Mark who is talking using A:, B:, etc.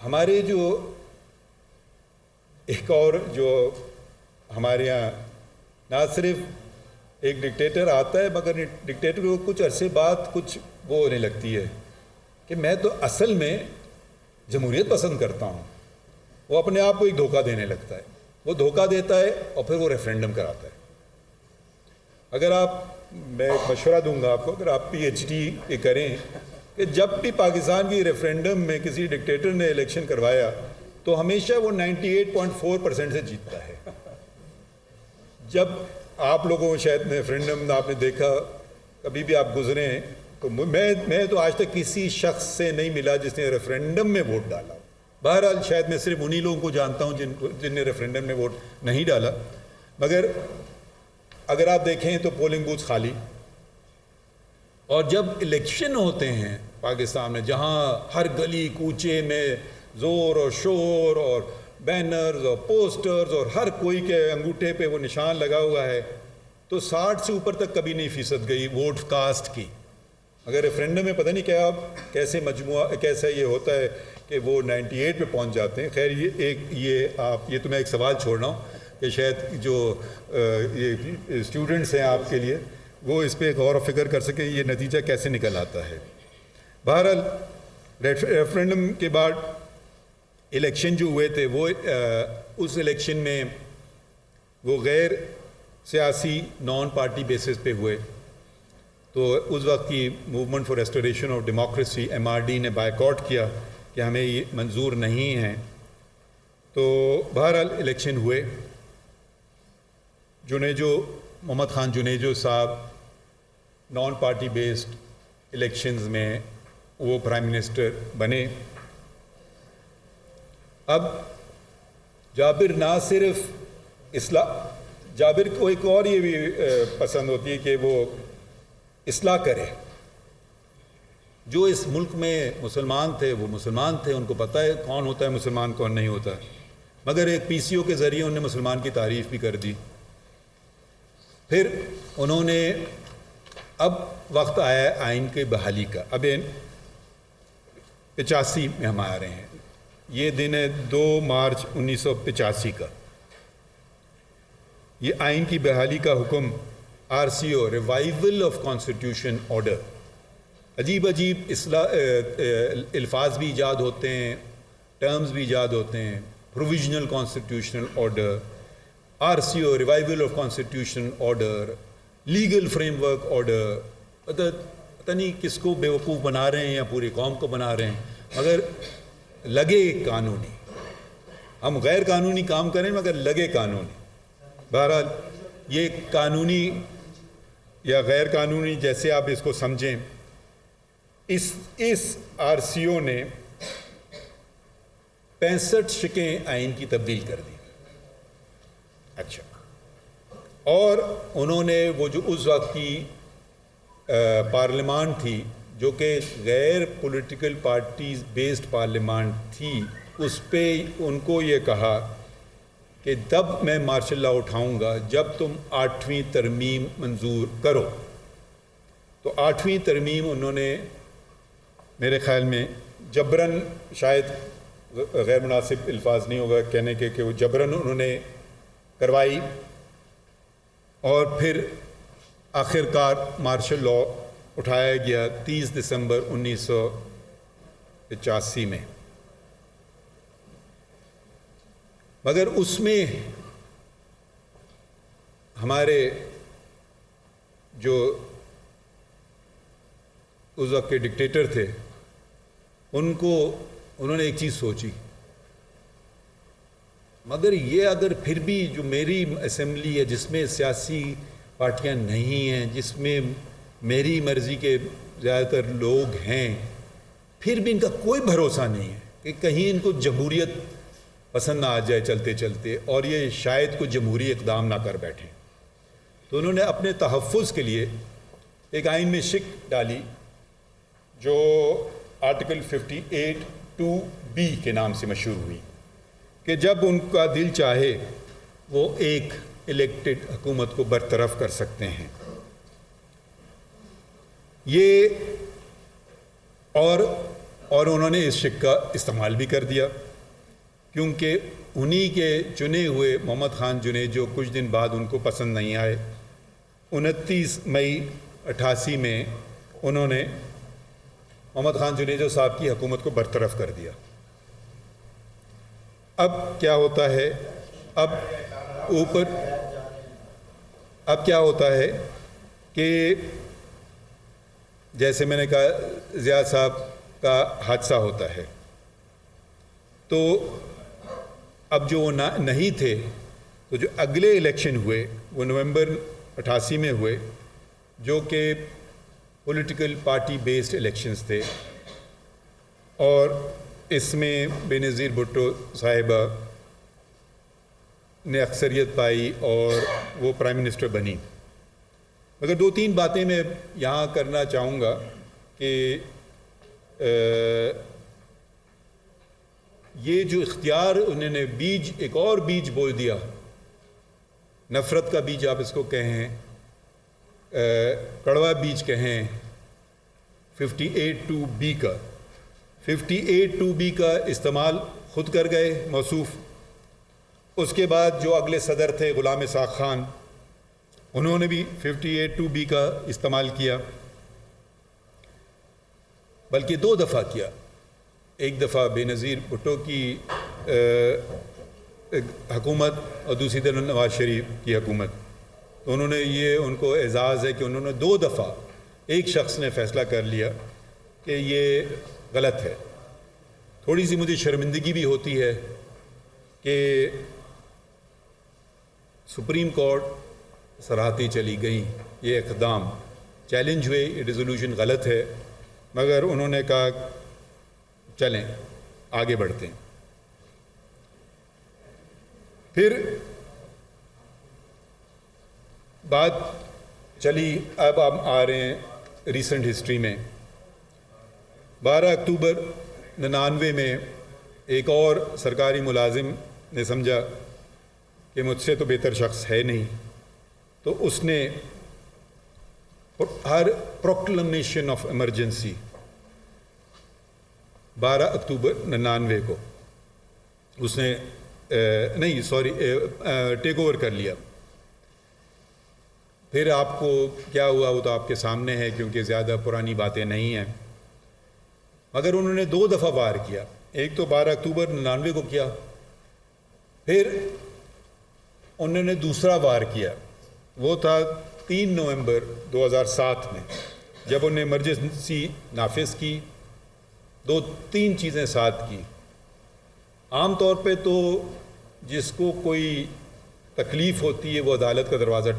A: ہمارے جو ایک اور جو ہمارے یہاں نہ صرف ایک ڈکٹیٹر آتا ہے مگر ڈکٹیٹر کو کچھ عرصے بعد کچھ وہ ہونے لگتی ہے کہ میں تو اصل میں جمہوریت پسند کرتا ہوں. وہ اپنے آپ کو ایک دھوکہ دینے لگتا ہے. وہ دھوکہ دیتا ہے اور پھر وہ ریفرینڈم کراتا ہے. اگر میں مشورہ دوں گا آپ کو, اگر آپ پی ایچ ڈی کریں کہ جب بھی پاکستان کی ریفرینڈم میں کسی ڈکٹیٹر نے الیکشن کروایا تو ہمیشہ وہ 98.4% سے جیتتا ہے. جب آپ لوگوں شاید ریفرینڈم آپ نے دیکھا, کبھی بھی آپ گزرے ہیں, تو میں تو آج تک کسی شخص سے نہیں ملا جس نے ریفرینڈم میں ووٹ ڈالا. بہرحال شاید میں صرف انہی لوگوں کو جانتا ہوں جن نے ریفرینڈم میں ووٹ نہیں ڈالا. مگر اگر آپ دیکھیں تو پولنگ بوتھ خالی. اور جب الیکشن ہوتے ہیں پاکستان میں, جہاں ہر گلی کوچے میں زور اور شور اور بینرز اور پوسٹرز اور ہر کوئی کے انگوٹھے پہ وہ نشان لگا ہوا ہے, تو 60 سے اوپر تک کبھی نہیں فیصد گئی ووٹ کاسٹ کی. اگر ریفرینڈم میں پتہ نہیں کیا کیسے کیسا یہ ہوتا ہے کہ وہ 98 پہ پہنچ جاتے ہیں. خیر یہ تو میں ایک سوال چھوڑ رہا ہوں کہ شاید جو یہ اسٹوڈنٹس ہیں آپ کے لیے وہ اس پہ غور و فکر کر سکیں یہ نتیجہ کیسے نکل آتا ہے. بہرحال ریفرینڈم کے بعد الیکشن جو ہوئے تھے وہ اس الیکشن میں وہ غیر سیاسی نان پارٹی بیسس پہ ہوئے. تو اس وقت کی movement for restoration of democracy MRD نے بائیکاٹ کیا کہ ہمیں یہ منظور نہیں ہے. تو بہرحال الیکشن ہوئے. محمد خان جنیجو صاحب نان پارٹی بیسڈ الیکشنز میں وہ پرائم منسٹر بنے. اب جابر نہ صرف جابر کو ایک اور یہ بھی پسند ہوتی ہے کہ وہ اصلاح کرے. جو اس ملک میں مسلمان تھے وہ مسلمان تھے, ان کو پتہ ہے کون ہوتا ہے مسلمان کون نہیں ہوتا, مگر ایک PCO کے ذریعے انہوں نے مسلمان کی تعریف بھی کر دی. پھر انہوں نے اب وقت آیا آئین کے بحالی کا. اب 85 میں ہم آ رہے ہیں, یہ دن ہے 2 مارچ 1985 کا. یہ آئین کی بحالی کا حکم RCO revival of constitution order. عجیب الفاظ بھی ایجاد ہوتے ہیں, ٹرمز بھی ایجاد ہوتے ہیں. Provisional constitutional order, RCO revival of constitution order, legal frame work order. پتہ نہیں کس کو بیوقوف بنا رہے ہیں یا پوری قوم کو بنا رہے ہیں, مگر لگے قانونی. ہم غیر قانونی کام کریں مگر لگے قانونی. بہرحال یہ قانونی یا غیر قانونی جیسے آپ اس کو سمجھیں, اس RCO نے 65 شقیں آئین کی تبدیل کر دی. اچھا, اور انہوں نے وہ جو اس وقت کی پارلیمان تھی جو کہ غیر پولیٹیکل پارٹیز بیسڈ پارلیمان تھی, اس پہ ان کو یہ کہا کہ تب میں مارشل لا اٹھاؤں گا جب تم 8ویں ترمیم منظور کرو. تو 8ویں ترمیم انہوں نے میرے خیال میں جبراً, شاید غیر مناسب الفاظ نہیں ہوگا کہنے کے کہ وہ جبراً انہوں نے کروائی, اور پھر آخر کار مارشل لا اٹھایا گیا 30 دسمبر 1985 میں. مگر اس میں ہمارے جو اس وقت کے ڈکٹیٹر تھے انہوں نے ایک چیز سوچی, مگر یہ اگر پھر بھی جو میری اسمبلی ہے جس میں سیاسی پارٹیاں نہیں ہیں, جس میں میری مرضی کے زیادہ تر لوگ ہیں, پھر بھی ان کا کوئی بھروسہ نہیں ہے کہ کہیں ان کو جمہوریت پسند نہ آ جائے چلتے چلتے اور یہ شاید کوئی جمہوری اقدام نہ کر بیٹھیں. تو انہوں نے اپنے تحفظ کے لیے ایک آئین میں شک ڈالی جو آرٹیکل 58(2)B کے نام سے مشہور ہوئی کہ جب ان کا دل چاہے وہ ایک الیکٹڈ حکومت کو برطرف کر سکتے ہیں. یہ اور انہوں نے اس شک کا استعمال بھی کر دیا، کیونکہ انہی کے چنے ہوئے محمد خان جنید جو کچھ دن بعد ان کو پسند نہیں آئے، 29 مئی 88 میں انہوں نے محمد خان جنیجو صاحب کی حکومت کو برطرف کر دیا۔ اب کیا ہوتا ہے، اب کیا ہوتا ہے کہ جیسے میں نے کہا ضیاء صاحب کا حادثہ ہوتا ہے، تو اب جو وہ نہیں تھے، تو جو اگلے الیکشن ہوئے وہ نومبر 88 میں ہوئے، جو کہ پولیٹیکل پارٹی بیسڈ الیکشنز تھے، اور اس میں بے نظیر بھٹو صاحبہ نے اکثریت پائی اور وہ پرائم منسٹر بنی۔ مگر 2-3 باتیں میں یہاں کرنا چاہوں گا کہ یہ جو اختیار انہوں نے بیج، ایک اور بیج بو دیا، نفرت کا بیج آپ اس کو کہیں، کڑوا بیج کہیں، 58(2)B کا 58(2)B کا استعمال خود کر گئے موصوف۔ اس کے بعد جو اگلے صدر تھے غلام اسحاق خان، انہوں نے بھی 58(2)B کا استعمال کیا، بلکہ 2 دفعہ کیا۔ ایک دفعہ بے نظیر بھٹو کی حکومت اور دوسری طرف نواز شریف کی حکومت، تو انہوں نے یہ، ان کو اعزاز ہے کہ انہوں نے 2 دفعہ ایک شخص نے فیصلہ کر لیا کہ یہ غلط ہے۔ تھوڑی سی مجھے شرمندگی بھی ہوتی ہے کہ سپریم کورٹ سراہتی چلی گئیں، یہ اقدام چیلنج ہوئے، یہ ریزولوشن غلط ہے، مگر انہوں نے کہا چلیں آگے بڑھتے ہیں۔ پھر بات چلی، اب ہم آ رہے ہیں ریسنٹ ہسٹری میں۔ 12 اکتوبر 99 میں ایک اور سرکاری ملازم نے سمجھا کہ مجھ سے تو بہتر شخص ہے نہیں، تو اس نے ہر پروکلمیشن آف ایمرجنسی 12 اکتوبر 99 کو اس نے ٹیک اوور کر لیا۔ پھر آپ کو کیا ہوا وہ تو آپ کے سامنے ہے، کیونکہ زیادہ پرانی باتیں نہیں ہیں، مگر انہوں نے 2 دفعہ وار کیا۔ ایک تو 12 اکتوبر 99 کو کیا، پھر انہوں نے دوسرا وار کیا، وہ تھا 3 نومبر 2007 میں، جب انہوں نے ایمرجنسی نافذ کی۔ 2-3 چیزیں ساتھ کی۔ عام طور پہ تو جس کو کوئی تکلیف ہوتی ہے وہ عدالت کا دروازہ